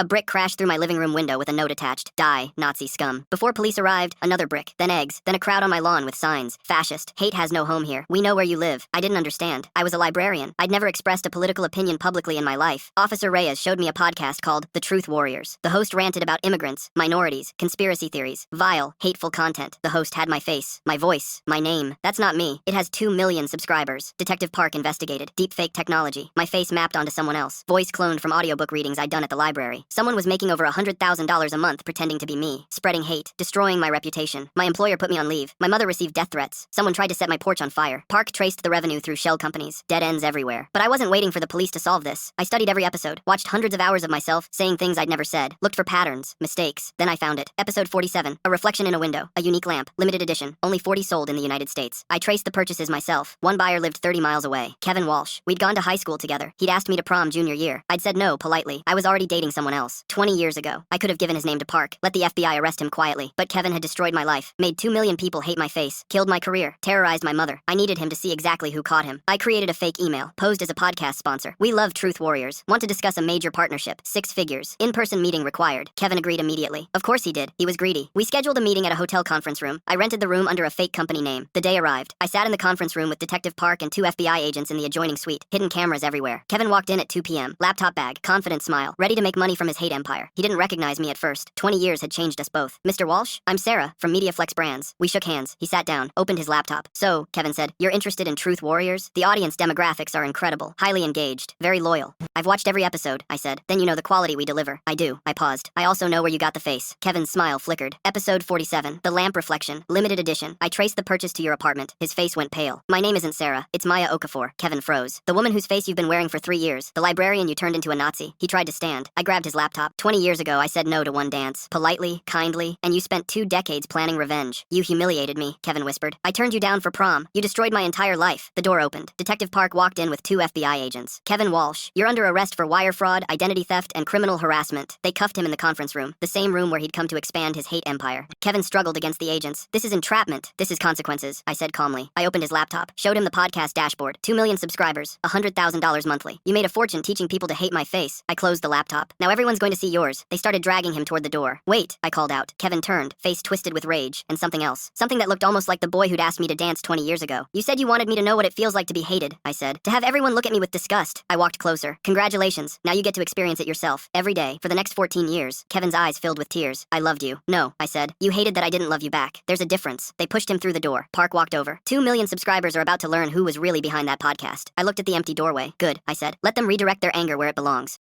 A brick crashed through my living room window with a note attached. Die, Nazi scum. Before police arrived, another brick, then eggs, then a crowd on my lawn with signs. Fascist. Hate has no home here. We know where you live. I didn't understand. I was a librarian. I'd never expressed a political opinion publicly in my life. Officer Reyes showed me a podcast called The Truth Warriors. The host ranted about immigrants, minorities, conspiracy theories, vile, hateful content. The host had my face, my voice, my name. That's not me. It has 2 million subscribers. Detective Park investigated. Deepfake technology. My face mapped onto someone else. Voice cloned from audiobook readings I'd done at the library. Someone was making over $100,000 a month pretending to be me. Spreading hate. Destroying my reputation. My employer put me on leave. My mother received death threats. Someone tried to set my porch on fire. Park traced the revenue through shell companies. Dead ends everywhere. But I wasn't waiting for the police to solve this. I studied every episode. Watched hundreds of hours of myself saying things I'd never said. Looked for patterns. Mistakes. Then I found it. Episode 47. A reflection in a window. A unique lamp. Limited edition. Only 40 sold in the United States. I traced the purchases myself. One buyer lived 30 miles away. Kevin Walsh. We'd gone to high school together. He'd asked me to prom junior year. I'd said no politely. I was already dating someone else. 20 years ago. I could have given his name to Park. Let the FBI arrest him quietly. But Kevin had destroyed my life. Made 2 million people hate my face. Killed my career. Terrorized my mother. I needed him to see exactly who caught him. I created a fake email. Posed as a podcast sponsor. We love Truth Warriors. Want to discuss a major partnership. 6 figures. In-person meeting required. Kevin agreed immediately. Of course he did. He was greedy. We scheduled a meeting at a hotel conference room. I rented the room under a fake company name. The day arrived. I sat in the conference room with Detective Park and 2 FBI agents in the adjoining suite. Hidden cameras everywhere. Kevin walked in at 2 p.m. Laptop bag. Confident smile. Ready to make money from his hate empire. He didn't recognize me at first. 20 years had changed us both. Mr. Walsh? I'm Sarah, from MediaFlex Brands. We shook hands. He sat down, opened his laptop. So, Kevin said, you're interested in Truth Warriors? The audience demographics are incredible. Highly engaged. Very loyal. I've watched every episode, I said. Then you know the quality we deliver. I do. I paused. I also know where you got the face. Kevin's smile flickered. Episode 47. The Lamp Reflection. Limited edition. I traced the purchase to your apartment. His face went pale. My name isn't Sarah. It's Maya Okafor. Kevin froze. The woman whose face you've been wearing for 3 years. The librarian you turned into a Nazi. He tried to stand. I grabbed his laptop. 20 years ago, I said no to one dance. Politely, kindly, and you spent 2 decades planning revenge. You humiliated me, Kevin whispered. I turned you down for prom. You destroyed my entire life. The door opened. Detective Park walked in with 2 FBI agents. Kevin Walsh, you're under arrest for wire fraud, identity theft, and criminal harassment. They cuffed him in the conference room, the same room where he'd come to expand his hate empire. Kevin struggled against the agents. This is entrapment. This is consequences, I said calmly. I opened his laptop, showed him the podcast dashboard. 2 million subscribers, $100,000 monthly. You made a fortune teaching people to hate my face. I closed the laptop. Now everyone's going to see yours. They started dragging him toward the door. Wait, I called out. Kevin turned, face twisted with rage, and something else. Something that looked almost like the boy who'd asked me to dance 20 years ago. You said you wanted me to know what it feels like to be hated, I said. To have everyone look at me with disgust. I walked closer. Congratulations. Now you get to experience it yourself. Every day, for the next 14 years. Kevin's eyes filled with tears. I loved you. No, I said. You hated that I didn't love you back. There's a difference. They pushed him through the door. Park walked over. 2 million subscribers are about to learn who was really behind that podcast. I looked at the empty doorway. Good, I said. Let them redirect their anger where it belongs.